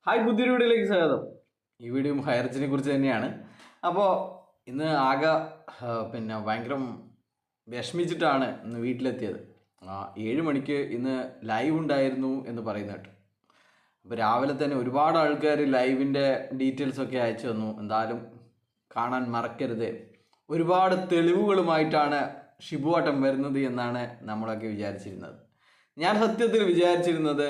Hi, പുതിയൊരു വീഡിയോയിലേക്ക് സ്വാഗതം. ഈ വീഡിയോ ഹൈറേഞ്ചിനെ കുറിച്ച് തന്നെയാണ്. അപ്പോൾ ഇന്ന് ആകെ ഭയങ്കര വിഷമിച്ചിട്ടാണ് ഇന്ന് വീട്ടിലെത്തിയത്. 7 മണിക്ക് ഇന്ന് ലൈവ് ഉണ്ടായിരുന്നു എന്ന് പറയുന്ന കേട്ടു. അപ്പോൾ രാവിലെ തന്നെ ഒരുപാട് ആൾക്കാർ ലൈവിൻ്റെ ഡീറ്റെയിൽസൊക്കെ അയച്ചു തന്നു. എന്തായാലും കാണാൻ മറക്കരുത്. ഒരുപാട് തെളിവുകളുമായിട്ടാണ് ഷിബുവാട്ടം വരുന്നത് എന്നാണ് നമ്മളൊക്കെ വിചാരിച്ചിരുന്നത്. ഞാൻ സത്യത്തിൽ വിചാരിച്ചിരുന്നത്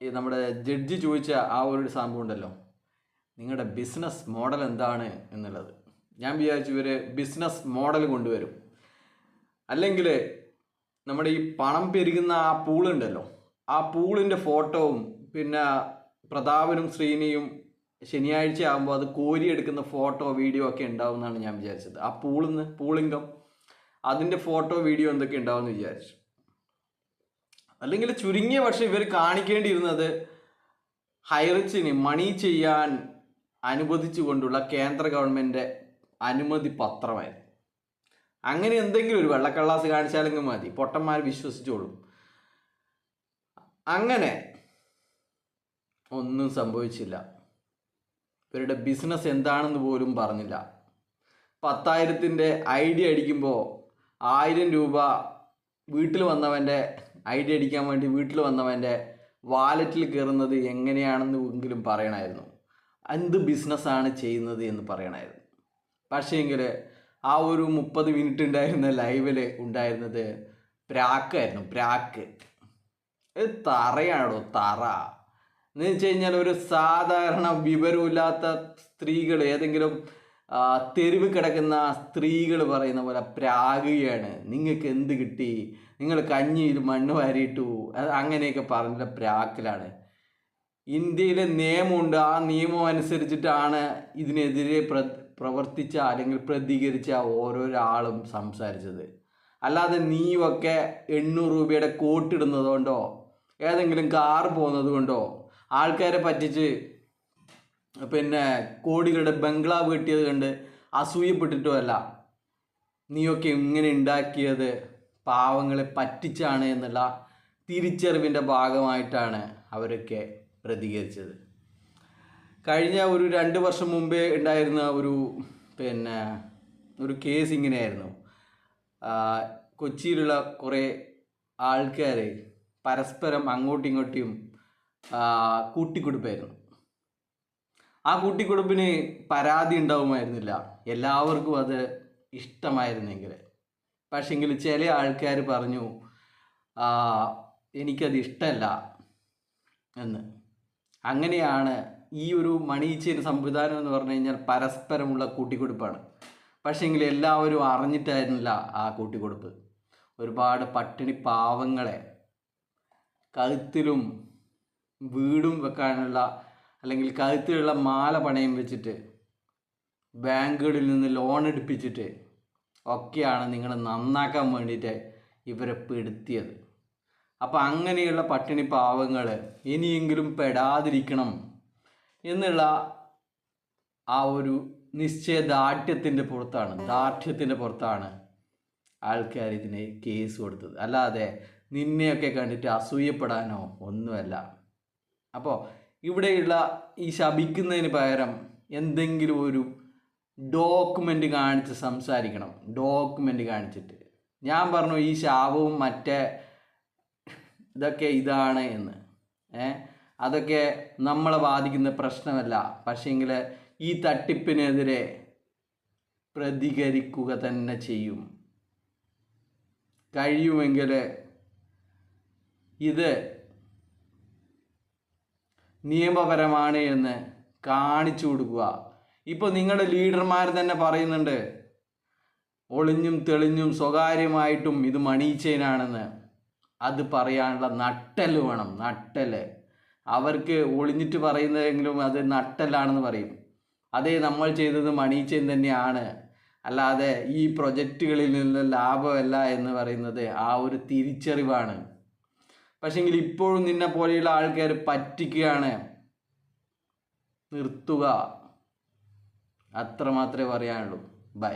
നമ്മുടെ ജഡ്ജി ചോദിച്ച ആ ഒരു സംഭവം ഉണ്ടല്ലോ, നിങ്ങളുടെ ബിസിനസ് മോഡൽ എന്താണ് എന്നുള്ളത്. ഞാൻ വിചാരിച്ചു ഇവർ ബിസിനസ് മോഡൽ കൊണ്ടുവരും, അല്ലെങ്കിൽ നമ്മുടെ ഈ പണം പെരുകുന്ന ആ പൂളുണ്ടല്ലോ, ആ പൂളിൻ്റെ ഫോട്ടോവും പിന്നെ പ്രതാപനും ശ്രീനിയും ശനിയാഴ്ച ആകുമ്പോൾ അത് കോരിയെടുക്കുന്ന ഫോട്ടോ വീഡിയോ ഒക്കെ ഉണ്ടാവും എന്നാണ് ഞാൻ വിചാരിച്ചത്. ആ പൂളിങ്കം അതിൻ്റെ ഫോട്ടോ വീഡിയോ എന്തൊക്കെ ഉണ്ടാവും എന്ന് വിചാരിച്ചു. അല്ലെങ്കിൽ ചുരുങ്ങിയ പക്ഷെ ഇവർ കാണിക്കേണ്ടിയിരുന്നത് ഹൈറിച്ചിന് മണി ചെയ്യാൻ അനുവദിച്ചുകൊണ്ടുള്ള കേന്ദ്ര ഗവൺമെൻറ് അനുമതി പത്രമായിരുന്നു. അങ്ങനെ എന്തെങ്കിലും ഒരു വെള്ളക്കള്ളാസ് കാണിച്ചാലെങ്കിൽ മതി, പൊട്ടന്മാർ വിശ്വസിച്ചോളും. അങ്ങനെ ഒന്നും സംഭവിച്ചില്ല. ഇവരുടെ ബിസിനസ് എന്താണെന്ന് പോലും പറഞ്ഞില്ല. 10,000-ൻ്റെ ഐഡിയ അടിക്കുമ്പോൾ 1000 രൂപ വീട്ടിൽ വന്നവൻ്റെ ഐഡിയ അടിക്കാൻ വേണ്ടി വീട്ടിൽ വന്നവൻ്റെ വാലറ്റിൽ കയറുന്നത് എങ്ങനെയാണെന്ന് എങ്കിലും പറയണമായിരുന്നു. എന്ത് ബിസിനസ്സാണ് ചെയ്യുന്നത് എന്ന് പറയണമായിരുന്നു. പക്ഷേങ്കിൽ ആ ഒരു 30 മിനിറ്റ് ഉണ്ടായിരുന്ന ലൈവിൽ ഉണ്ടായിരുന്നത് പ്രാക്കായിരുന്നു. പ്രാക്ക് തറയാണോ തറ എന്ന് വെച്ച് കഴിഞ്ഞാൽ ഒരു സാധാരണ വിവരമില്ലാത്ത സ്ത്രീകൾ, ഏതെങ്കിലും തെരുവ് കിടക്കുന്ന സ്ത്രീകൾ പറയുന്ന പോലെ പ്രാകുകയാണ്. നിങ്ങൾക്ക് എന്ത് കിട്ടി, നിങ്ങൾ കഞ്ഞിയിൽ മണ്ണ് വാരിയിട്ടു, അങ്ങനെയൊക്കെ പറഞ്ഞ പ്രാക്കിലാണ്. ഇന്ത്യയിലെ നിയമമുണ്ട്, ആ നിയമം അനുസരിച്ചിട്ടാണ് ഇതിനെതിരെ പ്രവർത്തിച്ച അല്ലെങ്കിൽ പ്രതികരിച്ച ഓരോരാളും സംസാരിച്ചത്. അല്ലാതെ നീയൊക്കെ 800 രൂപയുടെ കോട്ടിടുന്നതുകൊണ്ടോ ഏതെങ്കിലും കാർ പോകുന്നത് കൊണ്ടോ ആൾക്കാരെ പറ്റിച്ച് കോടികളുടെ ബംഗ്ലാവ് കിട്ടിയത് കണ്ട് അസൂയപ്പെട്ടിട്ടോ അല്ല. നീയൊക്കെ ഇങ്ങനെ ഉണ്ടാക്കിയത് പാവങ്ങളെ പറ്റിച്ചാണ് എന്നുള്ള തിരിച്ചറിവിൻ്റെ ഭാഗമായിട്ടാണ് അവരൊക്കെ പ്രതികരിച്ചത്. കഴിഞ്ഞ ഒരു 2 വർഷം മുമ്പേ ഉണ്ടായിരുന്ന ഒരു കേസ് ഇങ്ങനെയായിരുന്നു. കൊച്ചിയിലുള്ള കുറേ ആൾക്കാർ പരസ്പരം അങ്ങോട്ടും ഇങ്ങോട്ടും കൂട്ടിക്കൊടുപ്പായിരുന്നു. ആ കൂട്ടിക്കൊടുപ്പിന് പരാതി ഉണ്ടാവുമായിരുന്നില്ല, എല്ലാവർക്കും അത് ഇഷ്ടമായിരുന്നെങ്കിൽ. പക്ഷെങ്കിൽ ചില ആൾക്കാർ പറഞ്ഞു എനിക്കത് ഇഷ്ടമല്ല എന്ന്. അങ്ങനെയാണ് ഈ ഒരു മണി ചെയിൻ സംവിധാനം എന്ന് പറഞ്ഞു കഴിഞ്ഞാൽ പരസ്പരമുള്ള കൂട്ടിക്കൊടുപ്പാണ്. പക്ഷെങ്കിൽ എല്ലാവരും അറിഞ്ഞിട്ടായിരുന്നില്ല ആ കൂട്ടിക്കൊടുപ്പ്. ഒരുപാട് പട്ടിണി പാവങ്ങളെ കഴുത്തിലും വീടും വെക്കാനുള്ള അല്ലെങ്കിൽ കഴുത്തിലുള്ള മാല പണയം വെച്ചിട്ട് ബാങ്കുകളിൽ നിന്ന് ലോൺ എടുപ്പിച്ചിട്ട് ഒക്കെയാണ് നിങ്ങൾ നന്നാക്കാൻ വേണ്ടിയിട്ട് ഇവരെ പെടുത്തിയത്. അപ്പോൾ അങ്ങനെയുള്ള പട്ടിണി പാവങ്ങൾ ഇനിയെങ്കിലും പെടാതിരിക്കണം എന്നുള്ള ആ ഒരു നിശ്ചയദാർഢ്യത്തിൻ്റെ പുറത്താണ് ആൾക്കാർ ഇതിന് കേസ് കൊടുത്തത്. അല്ലാതെ നിന്നെയൊക്കെ കണ്ടിട്ട് അസൂയപ്പെടാനോ ഒന്നുമല്ല. അപ്പോൾ ഇവിടെയുള്ള ഈ ശപിക്കുന്നതിന് പകരം എന്തെങ്കിലും ഒരു ഡോക്യുമെൻ്റ് കാണിച്ച് സംസാരിക്കണം. ഡോക്യുമെൻ്റ് കാണിച്ചിട്ട് ഞാൻ പറഞ്ഞു ഈ ശാപവും മറ്റേ ഇതൊക്കെ ഇതാണ് എന്ന്. അതൊക്കെ നമ്മളെ ബാധിക്കുന്ന പ്രശ്നമല്ല. പക്ഷേങ്കിൽ ഈ തട്ടിപ്പിനെതിരെ പ്രതികരിക്കുക തന്നെ ചെയ്യും. കഴിയുമെങ്കിൽ ഇത് നിയമപരമാണ് എന്ന് കാണിച്ചു കൊടുക്കുക. ഇപ്പോൾ നിങ്ങളുടെ ലീഡർമാർ തന്നെ പറയുന്നുണ്ട്, ഒളിഞ്ഞും തെളിഞ്ഞും സ്വകാര്യമായിട്ടും ഇത് മണി ചെയിനാണെന്ന്. അത് പറയാനുള്ള നട്ടല് വേണം, നട്ടല്. അവർക്ക് ഒളിഞ്ഞിട്ട് പറയുന്നതെങ്കിലും അത് നട്ടലാണെന്ന് പറയും. അതേ നമ്മൾ ചെയ്തത് മണി ചെയിൻ തന്നെയാണ്, അല്ലാതെ ഈ പ്രൊജക്റ്റുകളിൽ നിന്ന് ലാഭമല്ല എന്ന് പറയുന്നത് ആ ഒരു തിരിച്ചറിവാണ്. പക്ഷെങ്കിൽ ഇപ്പോഴും നിന്നെ പോലെയുള്ള ആൾക്കാർ പറ്റിക്കുകയാണ്. നിർത്തുക, അത്ര മാത്രമേ പറയാനുള്ളൂ. ബൈ.